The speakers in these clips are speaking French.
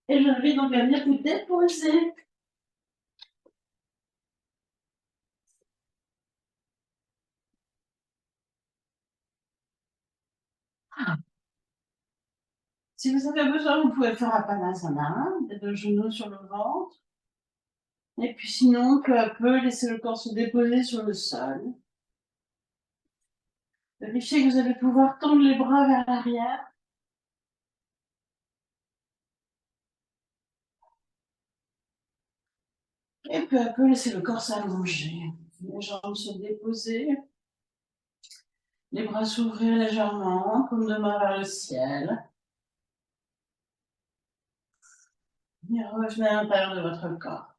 Et je vais donc venir vous déposer. Si vous avez besoin, vous pouvez faire Apanasana, les deux genoux sur le ventre. Et puis sinon, peu à peu, laissez le corps se déposer sur le sol. Vérifiez que vous allez pouvoir tendre les bras vers l'arrière. Et peu à peu, laissez le corps s'allonger. Les jambes se déposer. Les bras s'ouvrir légèrement, comme deux mains vers le ciel. Et revenez à l'intérieur de votre corps.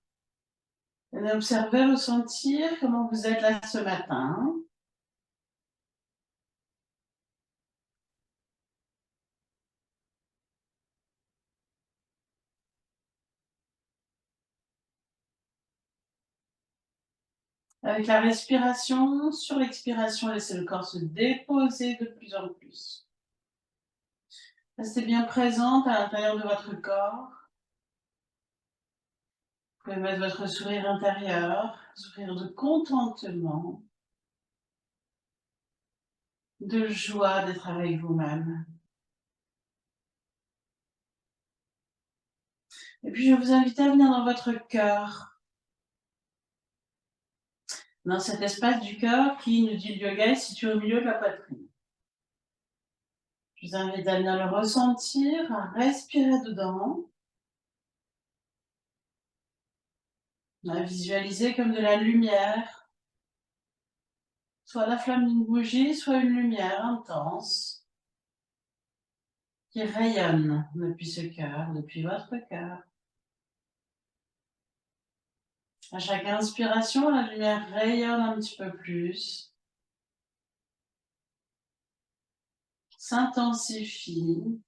Et observez, ressentir comment vous êtes là ce matin. Avec la respiration, sur l'expiration, laissez le corps se déposer de plus en plus. Restez bien présente à l'intérieur de votre corps. Vous pouvez mettre votre sourire intérieur, sourire de contentement, de joie d'être avec vous-même. Et puis, je vais vous inviter à venir dans votre cœur, dans cet espace du cœur qui, nous dit le yoga, est situé au milieu de la poitrine. Je vous invite à venir le ressentir, à respirer dedans, à visualiser comme de la lumière, soit la flamme d'une bougie, soit une lumière intense qui rayonne depuis ce cœur, depuis votre cœur. À chaque inspiration, la lumière rayonne un petit peu plus, s'intensifie.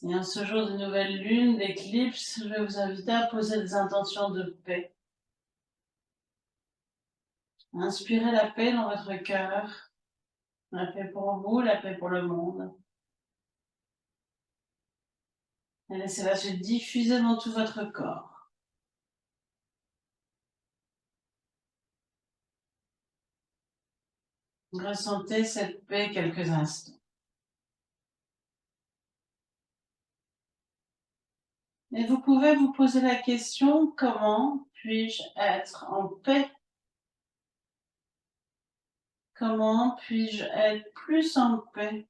Et en ce jour de nouvelle lune, d'éclipse, je vais vous inviter à poser des intentions de paix. Inspirez la paix dans votre cœur, la paix pour vous, la paix pour le monde. Et laissez-la se diffuser dans tout votre corps. Ressentez cette paix quelques instants. Et vous pouvez vous poser la question, comment puis-je être en paix? Comment puis-je être plus en paix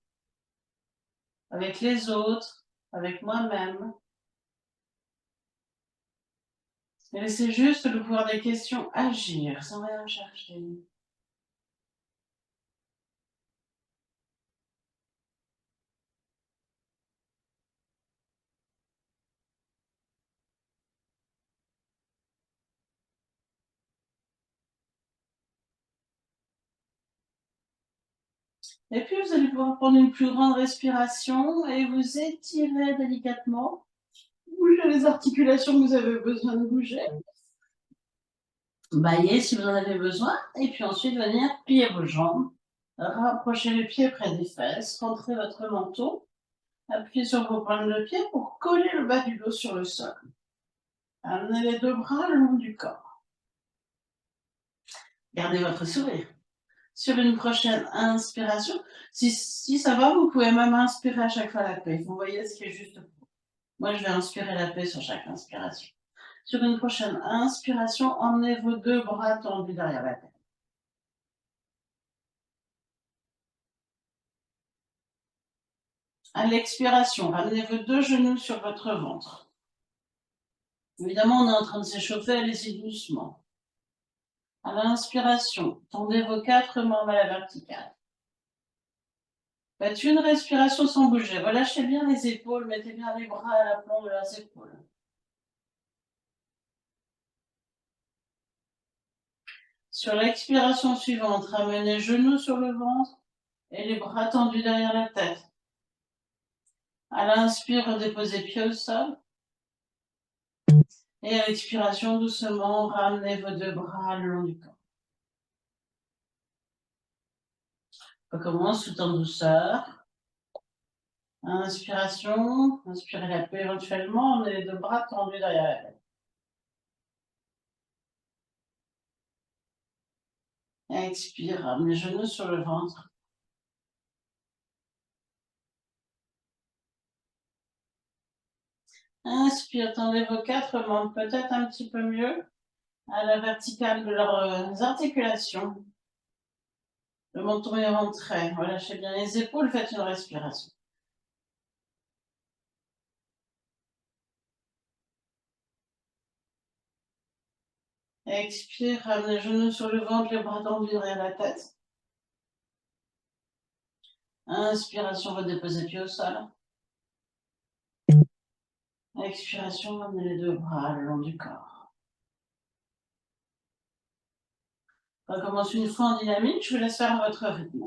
avec les autres, avec moi-même? Et laissez juste le pouvoir des questions agir sans rien chercher. Et puis vous allez pouvoir prendre une plus grande respiration et vous étirer délicatement. Bougez les articulations que vous avez besoin de bouger. Baillez si vous en avez besoin. Et puis ensuite venir plier vos jambes. Rapprochez les pieds près des fesses. Rentrez votre menton. Appuyez sur vos pointes de pied pour coller le bas du dos sur le sol. Amenez les deux bras le long du corps. Gardez votre sourire. Sur une prochaine inspiration, si ça va, vous pouvez même inspirer à chaque fois la paix. Vous voyez ce qui est juste pour vous. Moi, je vais inspirer la paix sur chaque inspiration. Sur une prochaine inspiration, emmenez vos deux bras tendus derrière la tête. À l'expiration, ramenez vos deux genoux sur votre ventre. Évidemment, on est en train de s'échauffer, allez-y doucement. À l'inspiration, tendez vos quatre mains à la verticale. Faites une respiration sans bouger. Relâchez bien les épaules, mettez bien les bras à l'aplomb de leurs épaules. Sur l'expiration suivante, ramenez genoux sur le ventre et les bras tendus derrière la tête. À l'inspire, déposez pieds au sol. Et à l'expiration, doucement, ramenez vos deux bras le long du corps. On commence tout en douceur. Inspiration, inspirez la paix éventuellement, les 2 bras tendus derrière la tête. Expire, ramenez les genoux sur le ventre. Inspire, tendez vos 4 membres, peut-être un petit peu mieux à la verticale de leurs articulations. Le menton est rentré. Relâchez bien les épaules, faites une respiration. Expire, ramenez les genoux sur le ventre, les bras tendus derrière la tête. Inspiration, redéposez pied au sol. Expiration, ramenez les 2 bras le long du corps. On recommence une fois en dynamique, je vous laisse faire à votre rythme.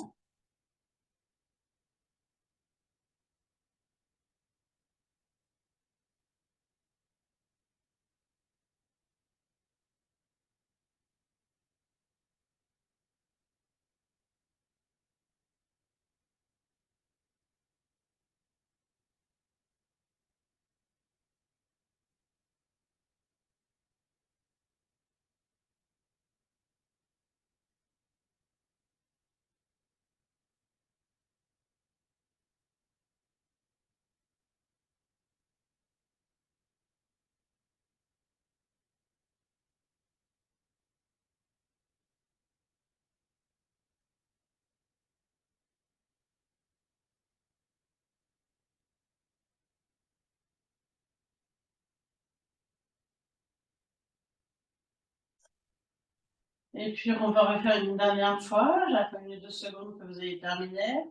Et puis, on va refaire une dernière fois. J'attends 1 ou 2 secondes que vous ayez terminé.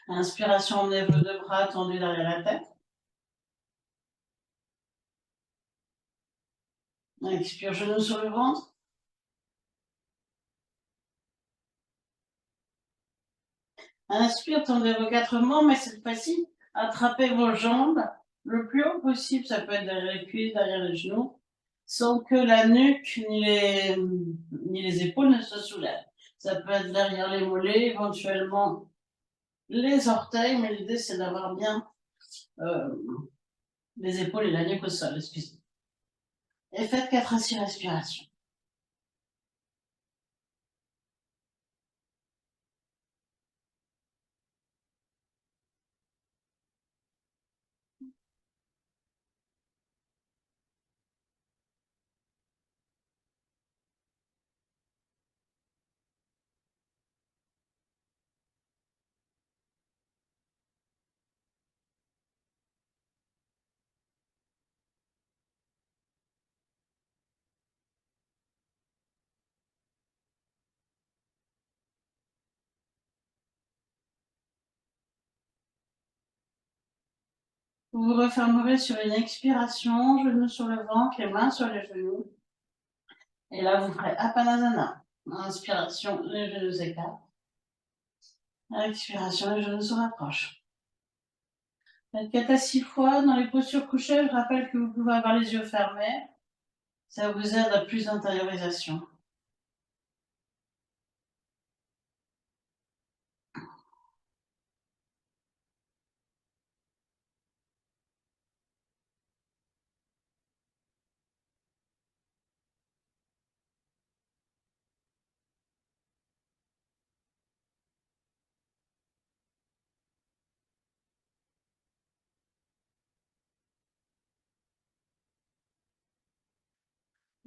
Inspiration, emmenez vos 2 bras tendus derrière la tête. Expire, genoux sur le ventre. Inspire, tendez vos 4 membres, mais cette fois-ci, attrapez vos jambes le plus haut possible. Ça peut être derrière les cuisses, derrière les genoux, sans que la nuque ni les épaules ne se soulèvent. Ça peut être derrière les mollets, éventuellement les orteils, mais l'idée c'est d'avoir bien les épaules et la nuque au sol, excusez-moi. Et faites 4 à 6 respirations. Vous vous refermerez sur une expiration, genoux sur le ventre, les mains sur les genoux. Et là, vous ferez Apanasana. Inspiration, les genoux s'écartent. Expiration, les genoux se rapprochent. Faites 4 à 6 fois dans les postures couchées. Je rappelle que vous pouvez avoir les yeux fermés. Ça vous aide à plus d'intériorisation.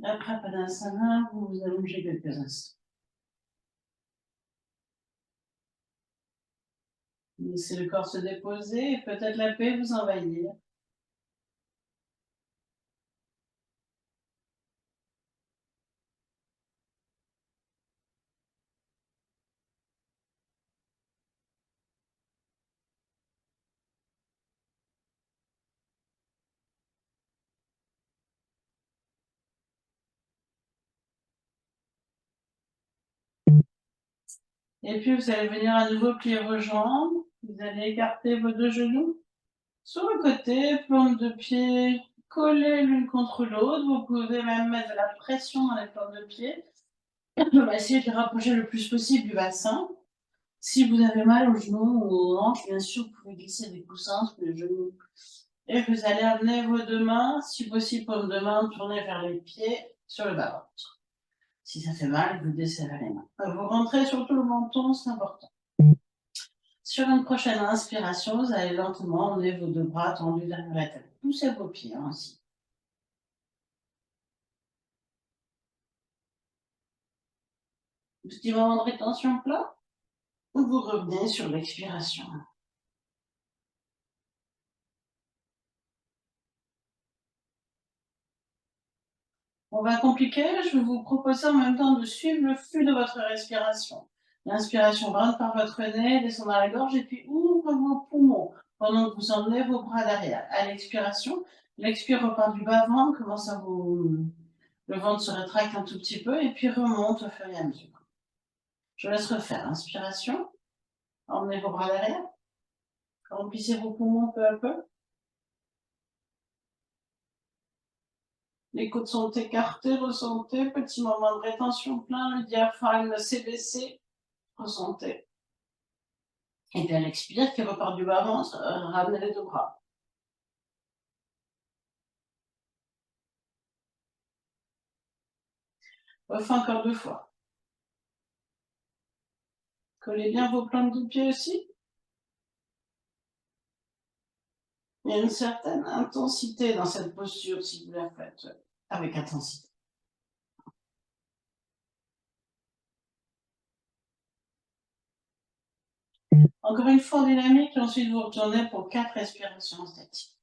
Et après Apanasana, vous vous allongez quelques instants. Laissez le corps se déposer et peut-être la paix vous envahir. Et puis vous allez venir à nouveau plier vos jambes. Vous allez écarter vos 2 genoux sur le côté, plantes de pied collées l'une contre l'autre. Vous pouvez même mettre de la pression dans les plantes de pied. On va essayer de les rapprocher le plus possible du bassin. Si vous avez mal aux genoux ou aux hanches, bien sûr, vous pouvez glisser des coussins sous les genoux. Et vous allez amener vos 2 mains, si possible, paumes de main tournées vers les pieds sur le bas-ventre. Si ça fait mal, vous desserrez les mains. Vous rentrez surtout le menton, c'est important. Sur une prochaine inspiration, vous allez lentement emmener vos 2 bras tendus derrière la tête. Poussez vos pieds ainsi. Petit moment de rétention plat. Vous revenez sur l'expiration. On va compliquer, je vais vous proposer en même temps de suivre le flux de votre respiration. L'inspiration rentre par votre nez, descend dans la gorge et puis ouvre vos poumons pendant que vous emmenez vos bras derrière. À l'expiration, l'expire repart du bas-ventre, commence à vous... Le ventre se rétracte un tout petit peu et puis remonte au fur et à mesure. Je laisse refaire. Inspiration, emmenez vos bras derrière, remplissez vos poumons peu à peu. Les côtes sont écartées, ressentez, petit moment de rétention plein, le diaphragme s'est baissé, ressentez. Et puis elle expire, qui repart du bas-ventre, ramenez les 2 bras. Refais encore 2 fois. Collez bien vos plantes de pied aussi. Il y a une certaine intensité dans cette posture si vous la faites avec intensité. Encore une fois en dynamique, et ensuite vous retournez pour 4 respirations statiques.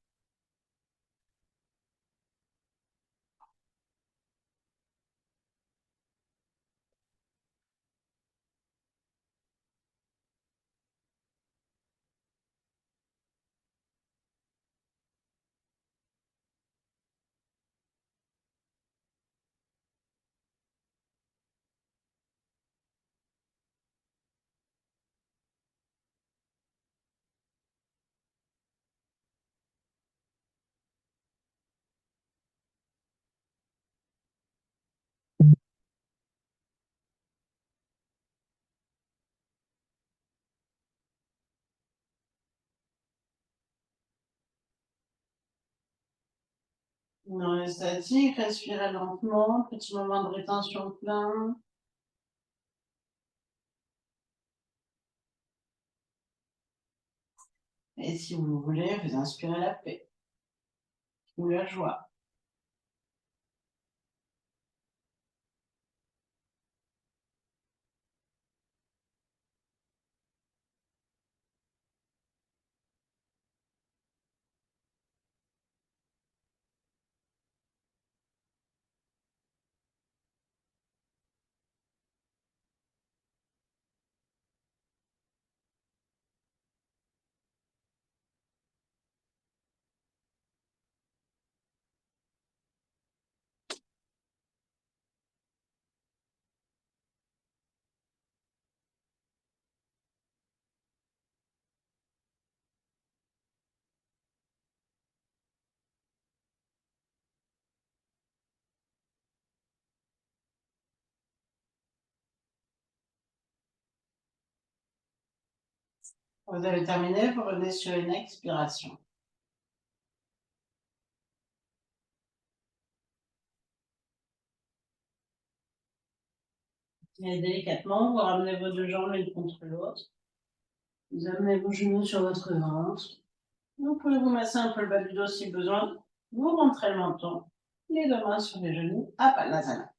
Dans les statiques, respirez lentement, petit moment de rétention plein. Et si vous voulez, vous inspirez la paix ou la joie. Vous avez terminé, vous revenez sur une expiration. Et délicatement, vous ramenez vos 2 jambes l'une contre l'autre. Vous amenez vos genoux sur votre ventre. Vous pouvez vous masser un peu le bas du dos si besoin. Vous rentrez le menton, les 2 mains sur les genoux, à Padmasana.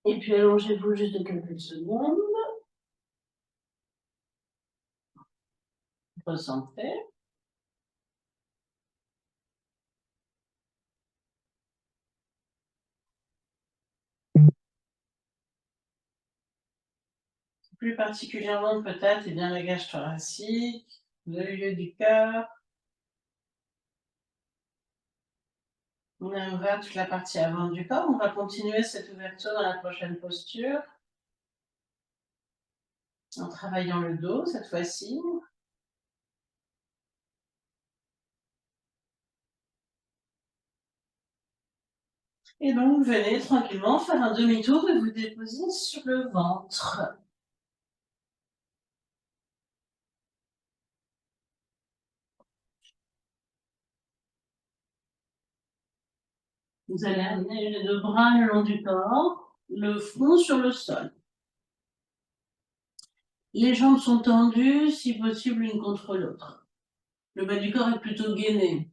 Et puis allongez-vous juste quelques secondes. Ressentez. Plus particulièrement peut-être, bien la cage thoracique, le lieu du cœur. On a ouvert toute la partie avant du corps. On va continuer cette ouverture dans la prochaine posture. En travaillant le dos cette fois-ci. Et donc, venez tranquillement faire un demi-tour et vous déposer sur le ventre. Vous allez amener les deux bras le long du corps, le front sur le sol. Les jambes sont tendues, si possible l'une contre l'autre. Le bas du corps est plutôt gainé.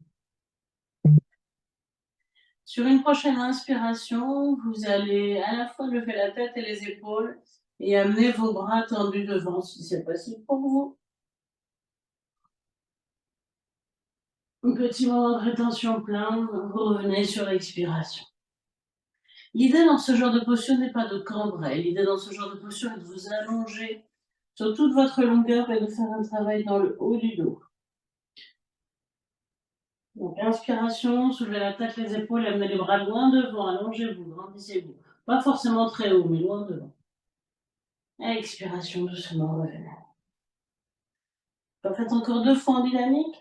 Sur une prochaine inspiration, vous allez à la fois lever la tête et les épaules et amener vos bras tendus devant si c'est possible pour vous. Un petit moment de rétention plein, vous revenez sur l'expiration. L'idée dans ce genre de posture n'est pas de cambrer. L'idée dans ce genre de posture est de vous allonger sur toute votre longueur et de faire un travail dans le haut du dos. Donc, inspiration, soulevez la tête, les épaules, amenez les bras loin devant, allongez-vous, grandissez-vous. Pas forcément très haut, mais loin devant. Expiration, doucement, revenez. Faites encore 2 fois en dynamique.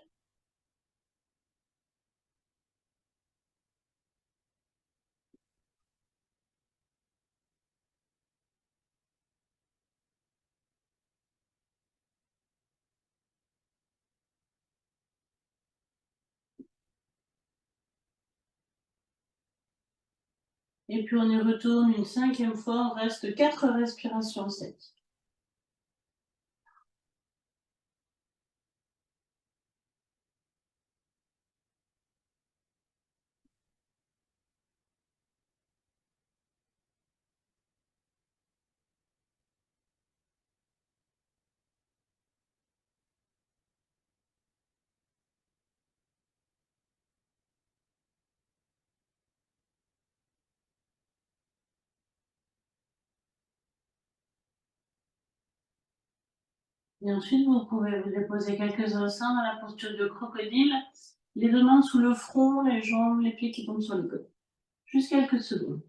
Et puis on y retourne une 5e fois, on reste 4 respirations secs. Et ensuite, vous pouvez vous déposer quelques instants dans la posture de crocodile, les 2 mains sous le front, les jambes, les pieds qui tombent sur le côté. Juste quelques secondes.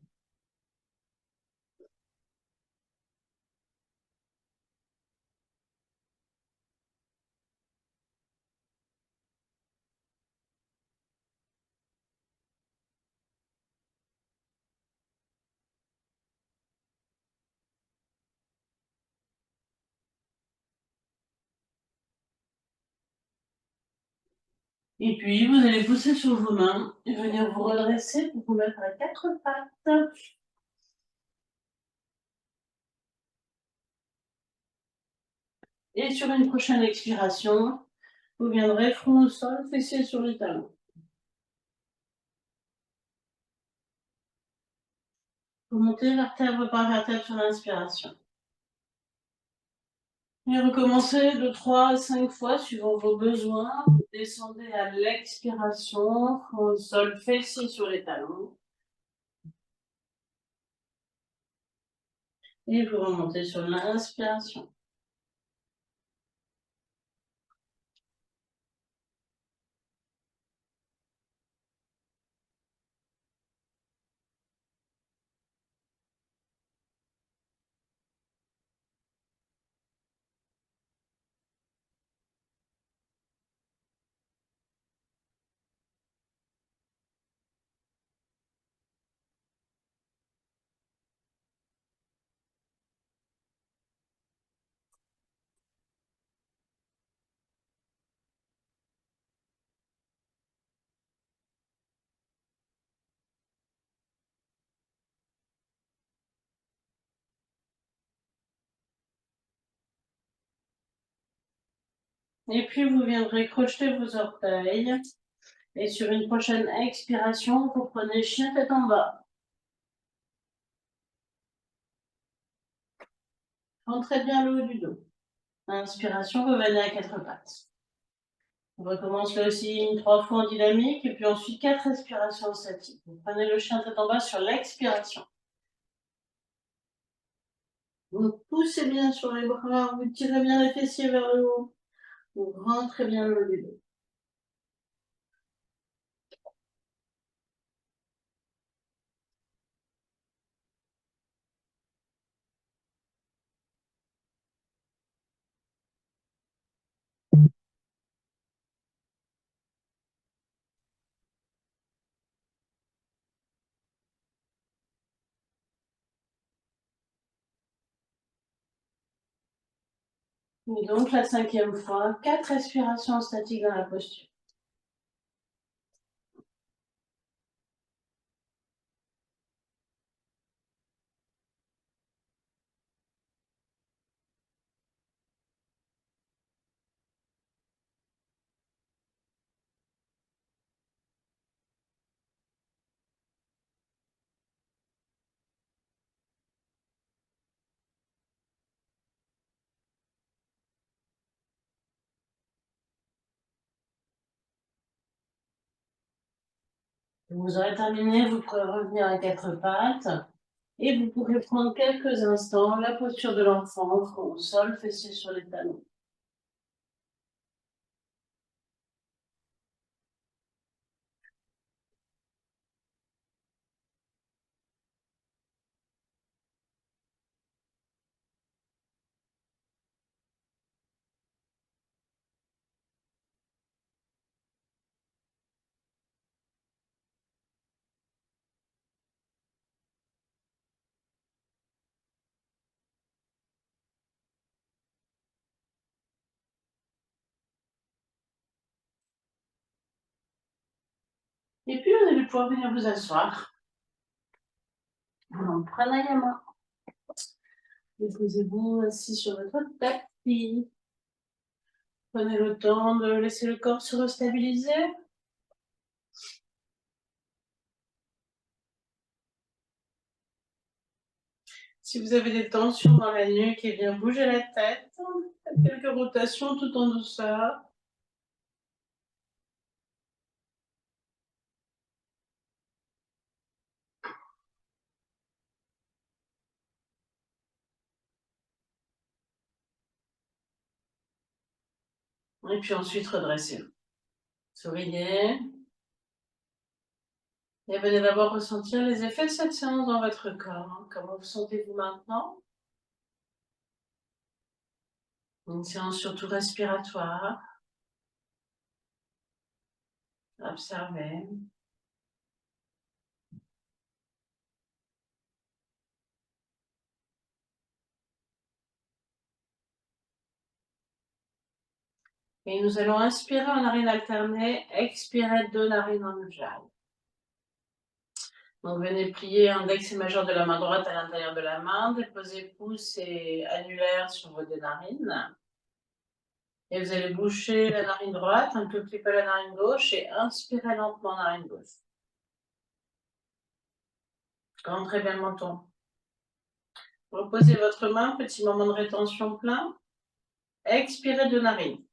Et puis, vous allez pousser sur vos mains et venir vous redresser pour vous mettre à 4 pattes. Et sur une prochaine expiration, vous viendrez front au sol, fessiers sur les talons. Vous montez vertèbre par vertèbre sur l'inspiration. Et recommencez de 3 à 5 fois suivant vos besoins. Vous descendez à l'expiration, front au sol, fessiers sur les talons. Et vous remontez sur l'inspiration. Et puis vous viendrez crocheter vos orteils. Et sur une prochaine expiration, vous prenez chien tête en bas. Rentrez bien le haut du dos. Inspiration, revenez à 4 pattes. On recommence là aussi 3 fois en dynamique et puis ensuite 4 respirations statiques. Vous prenez le chien tête en bas sur l'expiration. Vous poussez bien sur les bras, vous tirez bien les fessiers vers le haut. Vous rentrez bien le haut du dos. Et donc la 5e fois, 4 respirations statiques dans la posture. Vous aurez terminé, vous pourrez revenir à 4 pattes et vous pourrez prendre quelques instants la posture de l'enfant, front au sol, fessiers sur les talons. Et puis vous allez pouvoir venir vous asseoir en pranayama. Déposez-vous assis sur votre tapis. Prenez le temps de laisser le corps se restabiliser. Si vous avez des tensions dans la nuque, eh bien bougez la tête. Faites quelques rotations tout en douceur. Et puis ensuite redressez-vous. Souriez. Et venez d'abord ressentir les effets de cette séance dans votre corps. Comment vous sentez-vous maintenant? Une séance surtout respiratoire. Observez. Et nous allons inspirer en narine alternée, expirer 2 narines en ujjayi. Donc venez plier index et majeur de la main droite à l'intérieur de la main, déposez pouce et annulaire sur vos 2 narines. Et vous allez boucher la narine droite, un tout petit peu la narine gauche et inspirez lentement narine gauche. Rentrez bien le menton. Reposez votre main, petit moment de rétention plein. Expirez de narine.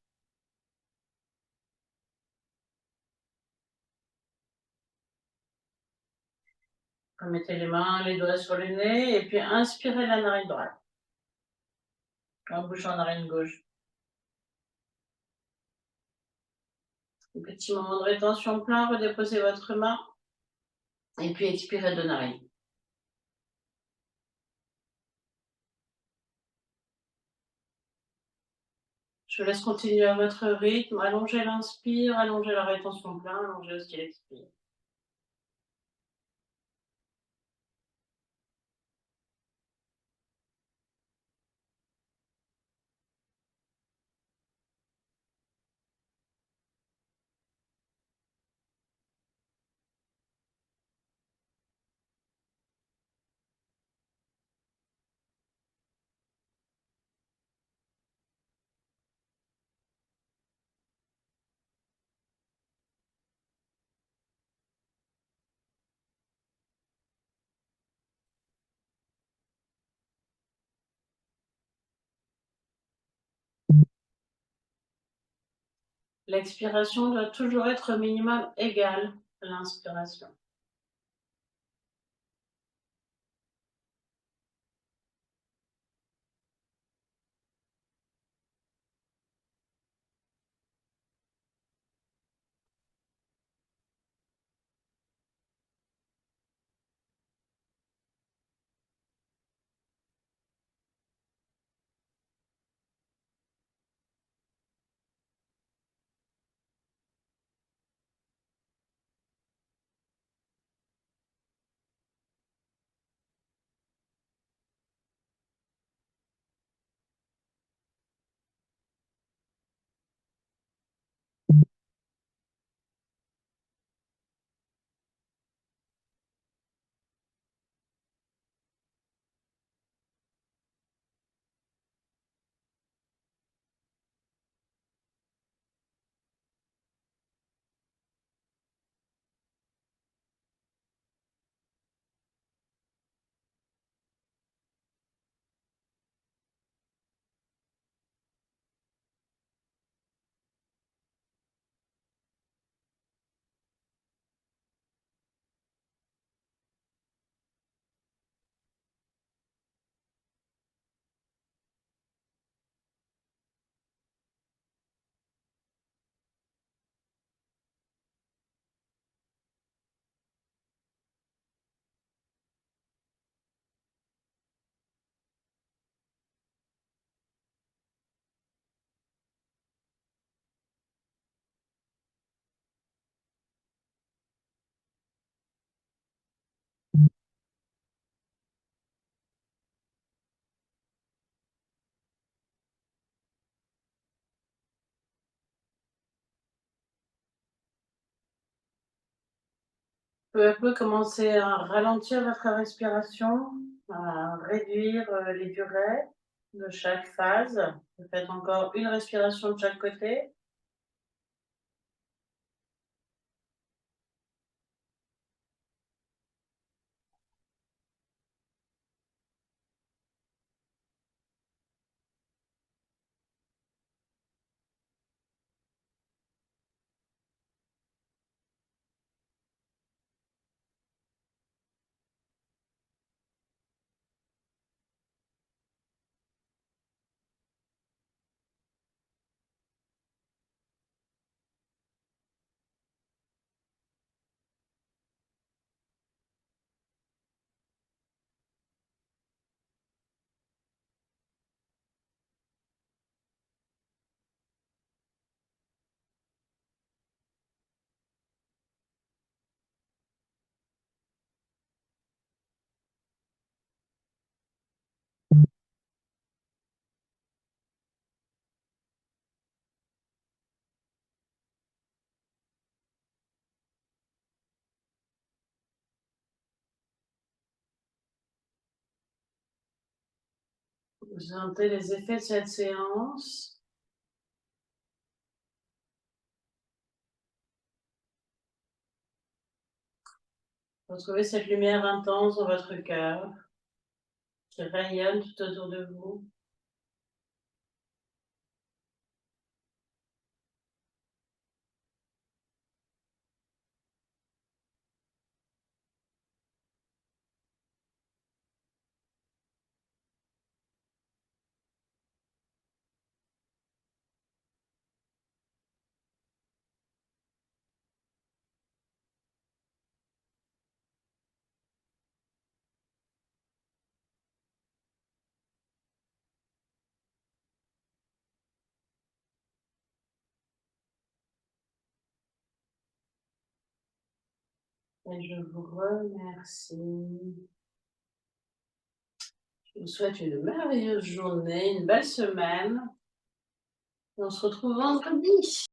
Mettez les mains, les doigts sur le nez et puis inspirez la narine droite. En bouchant la narine gauche. Un petit moment de rétention plein, redéposez votre main et puis expirez de narine. Je vous laisse continuer à votre rythme. Allongez l'inspire, allongez la rétention plein, allongez aussi l'expire. L'expiration doit toujours être au minimum égale à l'inspiration. peu à peu commencer à ralentir votre respiration, à réduire, les durées de chaque phase. Vous faites encore une respiration de chaque côté. Vous sentez les effets de cette séance. Retrouvez cette lumière intense dans votre cœur qui rayonne tout autour de vous. Et je vous remercie. Je vous souhaite une merveilleuse journée, une belle semaine. On se retrouve vendredi.